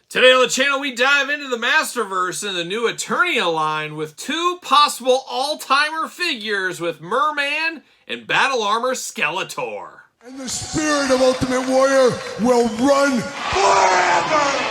Today on the channel, we dive into the Masterverse and the new Eternia line with two possible all-timer figures with Mer-Man and Battle Armor Skeletor. And the spirit of Ultimate Warrior will run forever!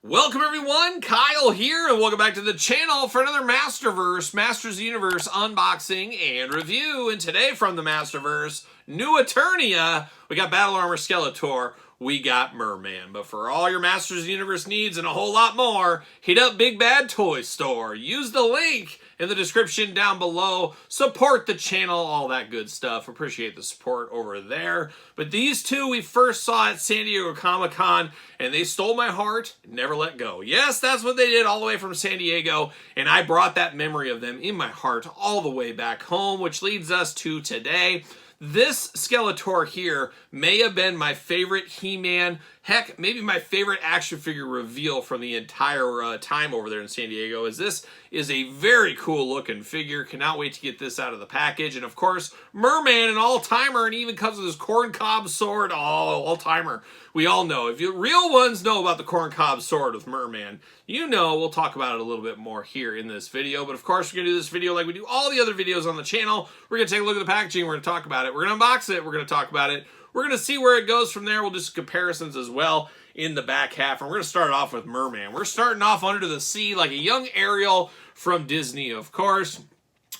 Welcome everyone, Kyle here, and welcome back to the channel for another Masterverse, Masters of the Universe unboxing and review. And today from the Masterverse, new Eternia, we got Battle Armor Skeletor, we got Mer-Man. But for all your Masters of the Universe needs and a whole lot more, hit up Big Bad Toy Store. Use the link in the description down below. Support the channel, all that good stuff. Appreciate the support over there. But these two we first saw at San Diego Comic-Con, and they stole my heart, never let go. Yes, that's what they did all the way from San Diego, and I brought that memory of them in my heart all the way back home, which leads us to today. This Skeletor here may have been my favorite He-Man, heck, maybe my favorite action figure reveal from the entire time over there in San Diego, as this is a very cool looking figure. Cannot wait to get this out of the package. And of course, Mer-Man, an all-timer, and even comes with his corncob sword. Oh, all-timer. We all know. If you real ones know about the corncob sword with Mer-Man, you know we'll talk about it a little bit more here in this video. But of course, we're going to do this video like we do all the other videos on the channel. We're going to take a look at the packaging. We're going to talk about it. We're going to unbox it. We're going to talk about it. We're going to see where it goes from there. We'll do some comparisons as well in the back half. And we're going to start off with Mer-Man. We're starting off under the sea like a young Ariel from Disney, of course.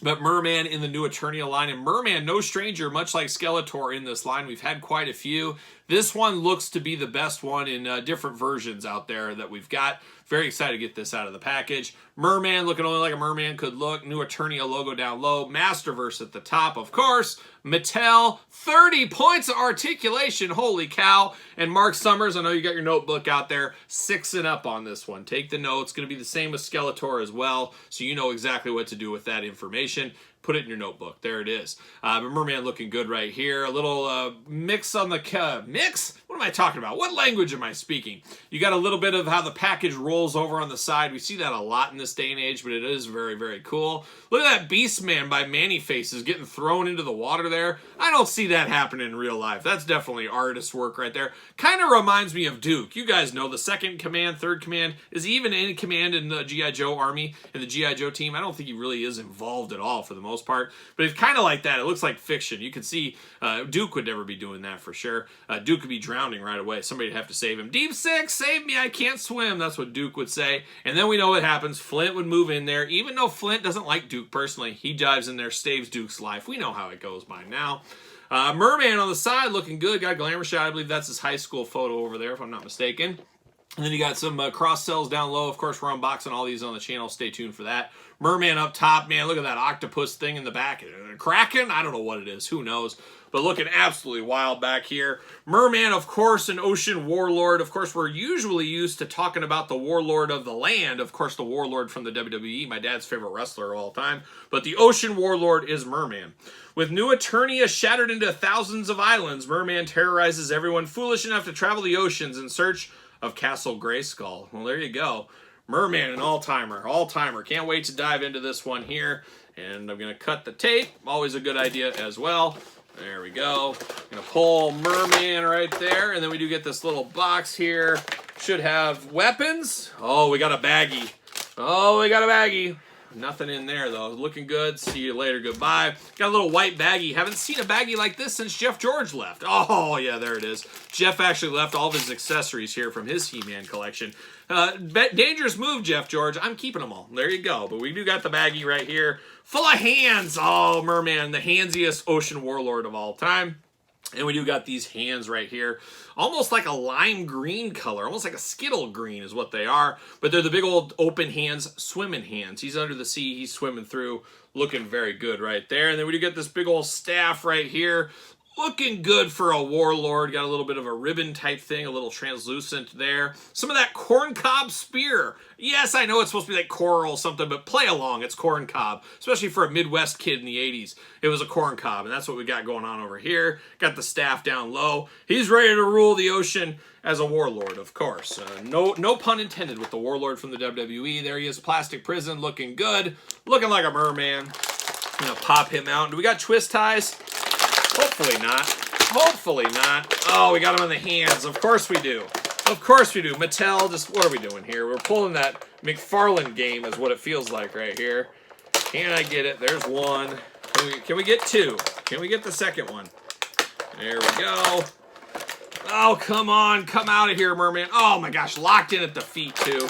But Mer-Man in the new Eternia line. And Mer-Man, no stranger, much like Skeletor in this line. We've had quite a few. This one looks to be the best one in different versions out there that we've got. Very excited to get this out of the package. Mer-Man looking only like a Mer-Man could look. New Eternia logo down low. Masterverse at the top, of course. Mattel, 30 points of articulation. Holy cow. And Mark Summers, I know you got your notebook out there. 6 and up on this one. Take the notes. Going to be the same with Skeletor as well, so you know exactly what to do with that information. Put it in your notebook. There it is. Mer-Man looking good right here. A little mix on the... mix? What am I talking about? What language am I speaking? You got a little bit of how the package rolls over on the side. We see that a lot in this day and age, but it is very, very cool. Look at that Beastman by Manny Faces getting thrown into the water there. I don't see that happening in real life. That's definitely artist work right there. Kind of reminds me of Duke. You guys know the second command, third command. Is he even in command in the G.I. Joe army, in the G.I. Joe team? I don't think he really is involved at all for the most part, but it's kind of like that. It looks like fiction. You can see Duke would never be doing that for sure. Duke could be drowning right away. Somebody would have to save him. Deep Six, save me, I can't swim. That's what Duke would say. And then we know what happens. Flint would move in there. Even though Flint doesn't like Duke personally, he dives in there, saves Duke's life. We know how it goes by now. Mer-Man on the side looking good. Got a glamour shot. I believe that's his high school photo over there, if I'm not mistaken. And then you got some cross cells down low. Of course, we're unboxing all these on the channel. Stay tuned for that. Mer-Man up top. Man, look at that octopus thing in the back. Kraken? I don't know what it is. Who knows? But looking absolutely wild back here. Mer-Man, of course, an ocean warlord. Of course, we're usually used to talking about the warlord of the land. Of course, the warlord from the WWE, my dad's favorite wrestler of all time. But the ocean warlord is Mer-Man. With new Eternia shattered into thousands of islands, Mer-Man terrorizes everyone foolish enough to travel the oceans in search of Castle Grayskull. Well, there you go. Mer-Man, an all-timer. All-timer. Can't wait to dive into this one here. And I'm going to cut the tape. Always a good idea as well. There we go. Going to pull Mer-Man right there. And then we do get this little box here. Should have weapons. Oh, we got a baggie. Oh, we got a baggie. Nothing in there, though. Looking good. See you later. Goodbye. Got a little white baggie. Haven't seen a baggie like this since Jeff George left. Oh, yeah, there it is. Jeff actually left all of his accessories here from his He-Man collection. Dangerous move, Jeff George. I'm keeping them all. There you go. But we do got the baggie right here. Full of hands. Oh, Mer-Man, the handsiest ocean warlord of all time. And we do got these hands right here. Almost like a lime green color. Almost like a Skittle green is what they are. But they're the big old open hands, swimming hands. He's under the sea. He's swimming through. Looking very good right there. And then we do get this big old staff right here. Looking good for a warlord. Got a little bit of a ribbon type thing, a little translucent there. Some of that corncob spear. Yes, I know it's supposed to be like coral something, but play along. It's corncob, especially for a Midwest kid in the 80s. It was a corncob, and that's what we got going on over here. Got the staff down low. He's ready to rule the ocean as a warlord, of course. No pun intended with the warlord from the WWE. There he is, plastic prison, looking good. Looking like a merman. Gonna pop him out. Do we got twist ties? Hopefully not. Hopefully not. Oh, we got him on the hands. Of course we do. Of course we do. Mattel, just what are we doing here? We're pulling that McFarlane game is what it feels like right here. Can I get it? There's one. Can we get two? Can we get the second one? There we go. Oh, come on. Come out of here, merman. Oh, my gosh. Locked in at the feet, too.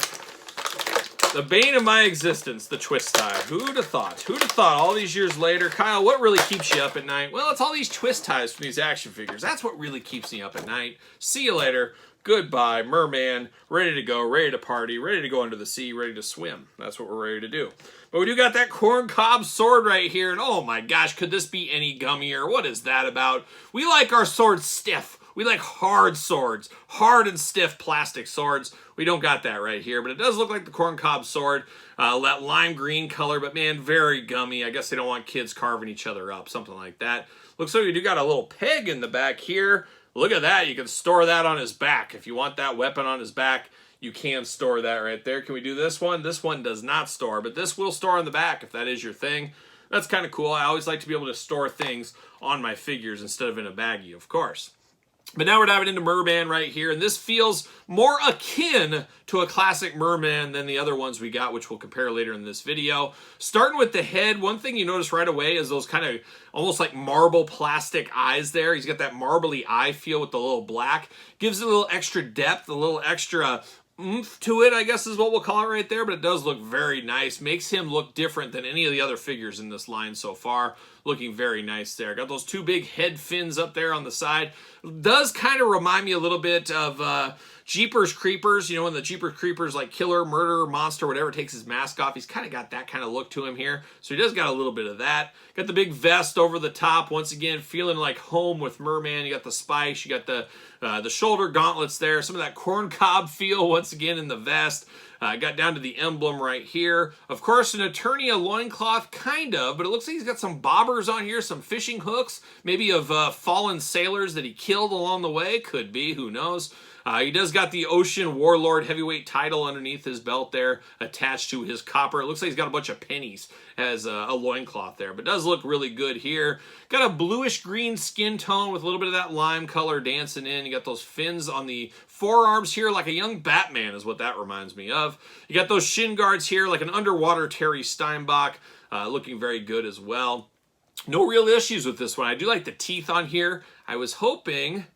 The bane of my existence, the twist tie. Who'd have thought? Who'd have thought all these years later? Kyle, what really keeps you up at night? Well, it's all these twist ties from these action figures. That's what really keeps me up at night. See you later. Goodbye, merman. Ready to go, ready to party, ready to go under the sea, ready to swim. That's what we're ready to do. But we do got that corncob sword right here. And oh my gosh, could this be any gummier? What is that about? We like our swords stiff. We like hard swords, hard and stiff plastic swords. We don't got that right here, but it does look like the corncob sword, that lime green color, but man, very gummy. I guess they don't want kids carving each other up, something like that. Looks like we do got a little peg in the back here. Look at that. You can store that on his back. If you want that weapon on his back, you can store that right there. Can we do this one? This one does not store, but this will store on the back if that is your thing. That's kind of cool. I always like to be able to store things on my figures instead of in a baggie, of course. But now we're diving into Mer-Man right here, and this feels more akin to a classic Mer-Man than the other ones we got, which we'll compare later in this video. Starting with the head, one thing you notice right away is those kind of almost like marble plastic eyes there. He's got that marbly eye feel with the little black. Gives it a little extra depth, a little extra oomph to it, I guess is what we'll call it right there, but it does look very nice. Makes him look different than any of the other figures in this line so far. Looking very nice there. Got those two big head fins up there on the side. Does kind of remind me a little bit of Jeepers Creepers. You know, when the Jeepers Creepers, like killer, murderer, monster, whatever, takes his mask off. He's kind of got that kind of look to him here. So he does got a little bit of that. Got the big vest over the top. Once again, feeling like home with Mer-Man. You got the spikes. You got the shoulder gauntlets there. Some of that corncob feel once again in the vest. Got down to the emblem right here. Of course, an Eternia loincloth, kind of, but it looks like he's got some bobbers on here, some fishing hooks, maybe of fallen sailors that he killed along the way. Could be, who knows. He does got the Ocean Warlord heavyweight title underneath his belt there, attached to his copper. It looks like he's got a bunch of pennies as a loincloth there, but does look really good here. Got a bluish green skin tone with a little bit of that lime color dancing in. You got those fins on the forearms here, like a young Batman is what that reminds me of. You got those shin guards here, like an underwater Terry Steinbach, looking very good as well. No real issues with this one. I do like the teeth on here. I was hoping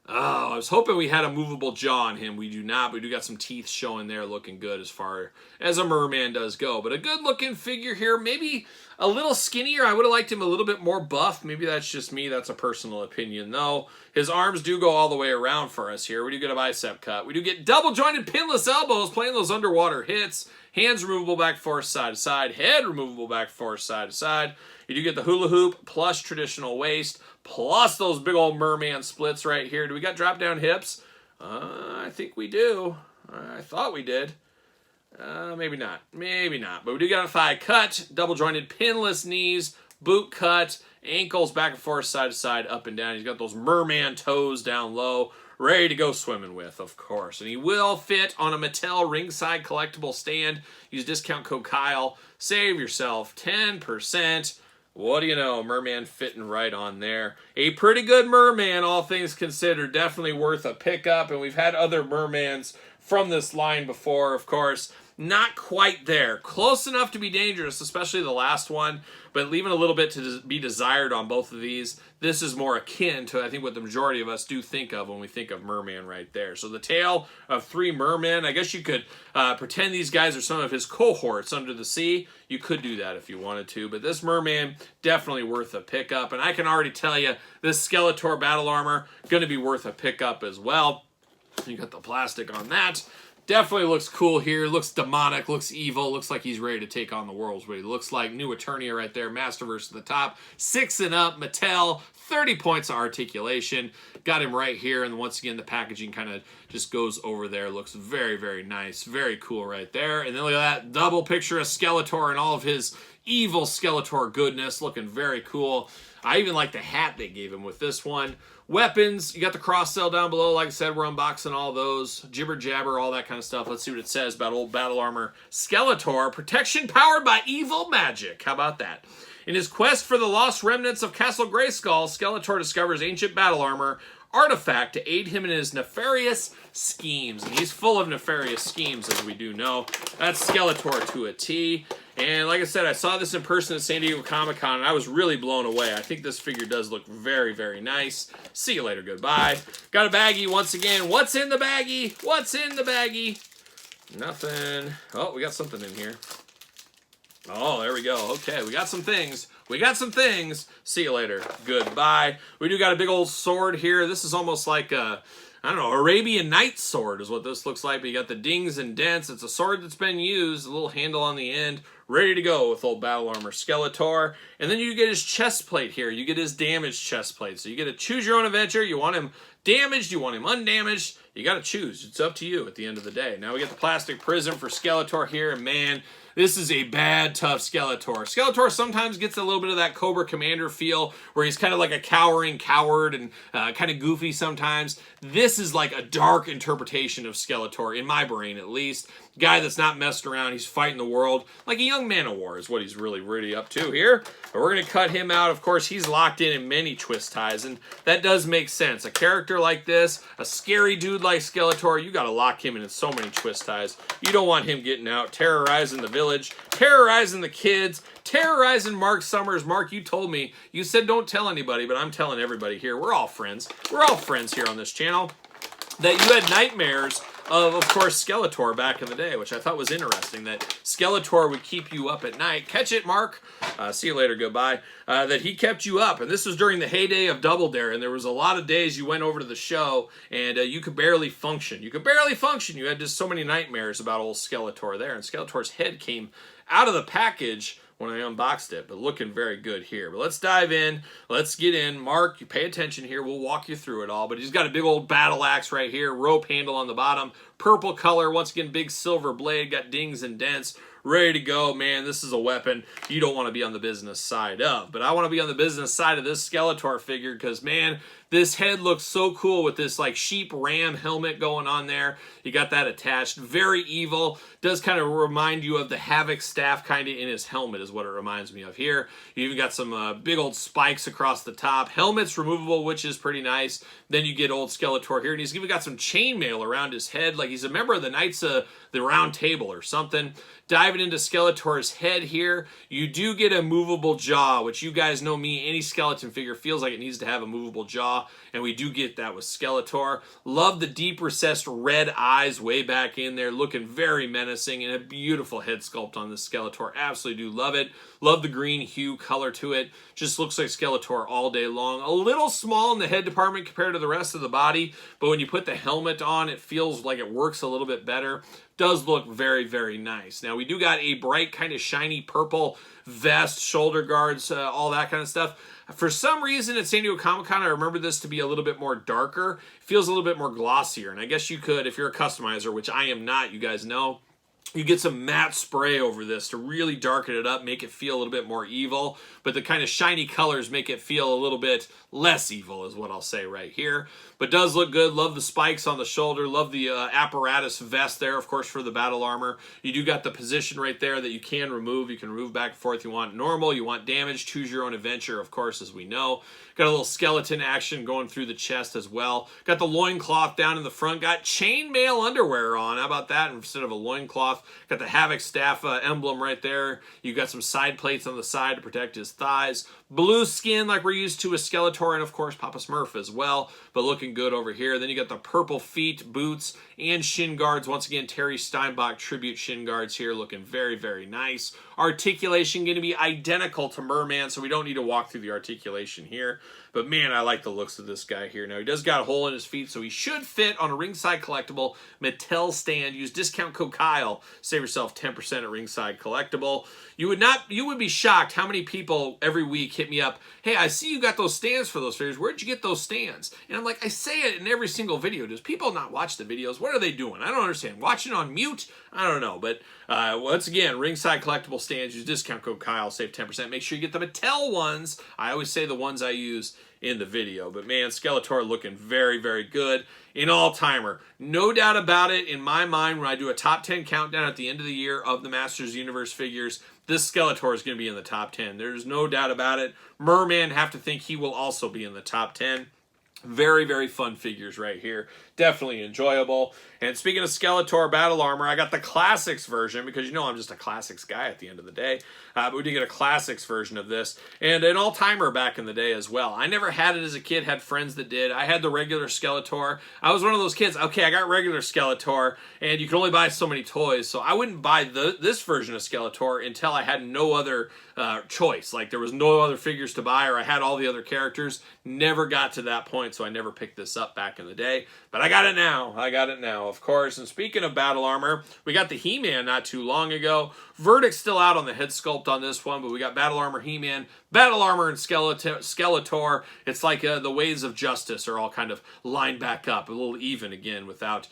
we had a movable jaw on him. We do not, but we do got some teeth showing there, looking good as far as a Mer-Man does go. But a good looking figure here, maybe a little skinnier. I would have liked him a little bit more buff. Maybe that's just me. That's a personal opinion, though. His arms do go all the way around for us here. We do get a bicep cut. We do get double jointed pinless elbows playing those underwater hits. Hands removable back forth side to side. Head removable back forth side to side. You do get the hula hoop plus traditional waist, plus those big old Mer-Man splits right here. Do we got drop down hips? I think we do. I thought we did. Maybe not. Maybe not. But we do got a thigh cut, double jointed pinless knees, boot cut, ankles back and forth, side to side, up and down. He's got those Mer-Man toes down low, ready to go swimming with, of course. And he will fit on a Mattel ringside collectible stand. Use discount code Kyle. Save yourself 10%. What do you know? Mer-Man fitting right on there. A pretty good Mer-Man, all things considered. Definitely worth a pickup. And we've had other Mer-Mans from this line before, of course. Not quite there. Close enough to be dangerous, especially the last one, but leaving a little bit to be desired on both of these. This is more akin to, I think, what the majority of us do think of when we think of Mer-Man right there. So the tale of three mermen. I guess you could pretend these guys are some of his cohorts under the sea. You could do that if you wanted to, but this Mer-Man, definitely worth a pickup. And I can already tell you, this Skeletor battle armor, going to be worth a pickup as well. You got the plastic on that. Definitely looks cool here. Looks demonic, looks evil, looks like he's ready to take on the world. What he looks like. New Eternia right there. Masterverse at the top. 6 and up. Mattel. 30 points of articulation. Got him right here. And once again, the packaging kind of just goes over there. Looks very, very nice. Very cool right there. And then look at that double picture of Skeletor and all of his evil Skeletor goodness. Looking very cool. I even like the hat they gave him with this one. Weapons, you got the cross sell down below. Like I said, we're unboxing all those. Jibber jabber, all that kind of stuff. Let's see what it says about old battle armor. Skeletor, protection powered by evil magic. How about that? In his quest for the lost remnants of Castle Grayskull, Skeletor discovers ancient battle armor artifact to aid him in his nefarious schemes. And he's full of nefarious schemes, as we do know. That's Skeletor to a T. And like I said, I saw this in person at San Diego Comic-Con, and I was really blown away. I think this figure does look very, very nice. See you later. Goodbye. Got a baggie once again. What's in the baggie? What's in the baggie? Nothing. Oh, we got something in here. Oh, there we go. Okay, we got some things. We got some things. See you later. Goodbye. We do got a big old sword here. This is almost like a, I don't know, Arabian Nights sword is what this looks like. But you got the dings and dents. It's a sword that's been used. A little handle on the end. Ready to go with old battle armor Skeletor. And then you get his chest plate here. You get his damaged chest plate. So you get to choose your own adventure. You want him damaged. You want him undamaged. You got to choose. It's up to you at the end of the day. Now we get the plastic prism for Skeletor here. And man, this is a bad, tough Skeletor. Skeletor sometimes gets a little bit of that Cobra Commander feel where he's kind of like a cowering coward and kind of goofy sometimes. This is like a dark interpretation of Skeletor, in my brain at least. Guy that's not messed around. He's fighting the world like a young man of war is what he's really up to here. But we're going to cut him out. Of course, he's locked in many twist ties, and that does make sense. A character like this, a scary dude like Skeletor, you got to lock him in so many twist ties. You don't want him getting out, terrorizing the village, terrorizing the kids, terrorizing Mark Summers. Mark, you told me, you said don't tell anybody, but I'm telling everybody here. We're all friends. We're all friends here on this channel. That you had nightmares of course, Skeletor back in the day, which I thought was interesting, that Skeletor would keep you up at night. Catch it, Mark. See you later. Goodbye. That he kept you up. And this was during the heyday of Double Dare, and there was a lot of days you went over to the show, and you could barely function. You could barely function. You had just so many nightmares about old Skeletor there, and Skeletor's head came out of the package when I unboxed it, but looking very good here. But let's dive in. Let's get in. Mark, you pay attention here. We'll walk you through it all. But he's got a big old battle axe right here, rope handle on the bottom, purple color, once again, big silver blade, got dings and dents, ready to go. Man, this is a weapon you don't want to be on the business side of. But I want to be on the business side of this Skeletor figure because, man, this head looks so cool with this like sheep ram helmet going on there. You got that attached. Very evil. Does kind of remind you of the Havoc staff kind of in his helmet is what it reminds me of here. You even got some big old spikes across the top. Helmet's removable, which is pretty nice. Then you get old Skeletor here, and he's even got some chainmail around his head like he's a member of the Knights of the Round Table or something. Diving into Skeletor's head here, you do get a movable jaw, which you guys know me, any skeleton figure feels like it needs to have a movable jaw, and we do get that with Skeletor. Love the deep recessed red eyes way back in there, looking very menacing, and a beautiful head sculpt on this Skeletor. Absolutely do love it. Love the green hue color to it. Just looks like Skeletor all day long. A little small in the head department compared to the rest of the body, but when you put the helmet on, it feels like it works a little bit better. Does look very, very nice. Now, we do got a bright kind of shiny purple vest, shoulder guards, all that kind of stuff. For some reason at San Diego Comic-Con, I remember this to be a little bit more darker. Feels a little bit more glossier, and I guess you could, if you're a customizer, which I am not, you guys know, you get some matte spray over this to really darken it up, make it feel a little bit more evil, but the kind of shiny colors make it feel a little bit less evil is what I'll say right here. But does look good. Love the spikes on the shoulder. Love the apparatus vest there, of course, for the battle armor. You do got the position right there that you can remove. You can remove back and forth. You want normal, you want damage, choose your own adventure, of course, as we know. Got a little skeleton action going through the chest as well. Got the loincloth down in the front. Got chainmail underwear on. How about that instead of a loincloth? Got the Havoc staff emblem right there. You got some side plates on the side to protect his thighs. blue skin like we're used to with Skeletor, and of course Papa Smurf as well, but looking good over here. Then you got the purple feet, boots, and shin guards. Once again, Terry Steinbach tribute shin guards here, looking very, very nice. Articulation going to be identical to Mer-Man, so we don't need to walk through the articulation here. But man, I like the looks of this guy here. Now, he does got a hole in his feet, so he should fit on a Ringside Collectible Mattel stand. Use discount code Kyle. Save yourself 10% at Ringside Collectible. You would be shocked how many people every week hit me up. Hey, I see you got those stands for those figures. Where'd you get those stands? And I'm like, I say it in every single video. Does people not watch the videos? What are they doing? I don't understand. Watching on mute? I don't know. But once again, Ringside Collectible stands. Use discount code Kyle. Save 10%. Make sure you get the Mattel ones. I always say the ones I use in the video. But man, Skeletor looking very, very good. An all-timer. No doubt about it, in my mind, when I do a top 10 countdown at the end of the year of the Masters Universe figures, this Skeletor is going to be in the top 10. There's no doubt about it. Mer-Man, have to think he will also be in the top 10. Very, very fun figures right here. Definitely enjoyable. And speaking of Skeletor Battle Armor, I got the Classics version because you know I'm just a Classics guy at the end of the day. But we did get a Classics version of this. And an all-timer back in the day as well. I never had it as a kid, had friends that did. I had the regular Skeletor. I was one of those kids, okay, I got regular Skeletor, and you can only buy so many toys. So I wouldn't buy this version of Skeletor until I had no other choice. Like there was no other figures to buy, or I had all the other characters. Never got to that point, so I never picked this up back in the day. But I got it now. I got it now, of course. And speaking of Battle Armor, we got the He-Man not too long ago. Verdict's still out on the head sculpt on this one, but we got Battle Armor He-Man, Battle Armor, and Skeletor. It's like the ways of justice are all kind of lined back up, a little even again without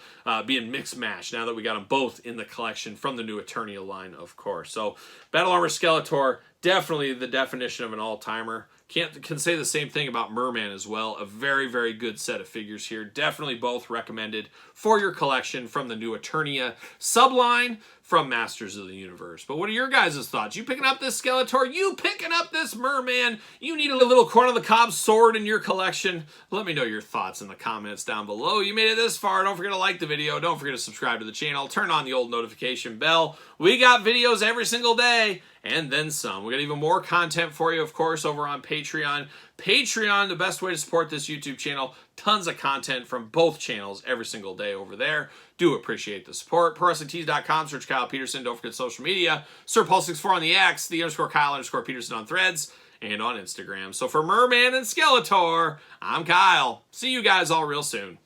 being mixed match, now that we got them both in the collection from the new Eternia line, of course. So Battle Armor Skeletor, definitely the definition of an all-timer. Can say the same thing about Mer-Man as well. A very, very good set of figures here. Definitely both recommended for your collection from the new Eternia subline from Masters of the Universe. But what are your guys' thoughts? You picking up this Skeletor? You picking up this Mer-Man? You need a little corn on the cob sword in your collection? Let me know your thoughts in the comments down below. You made it this far. Don't forget to like the video. Don't forget to subscribe to the channel. Turn on the old notification bell. We got videos every single day and then some. We got even more content for you, of course, over on Patreon. Patreon, the best way to support this YouTube channel. Tons of content from both channels every single day over there. Do appreciate the support. ProWrestlingTees.com, search Kyle Peterson. Don't forget social media. SirPaul64 on the X, the _Kyle_Peterson on Threads, and on Instagram. So for Mer-Man and Skeletor, I'm Kyle. See you guys all real soon.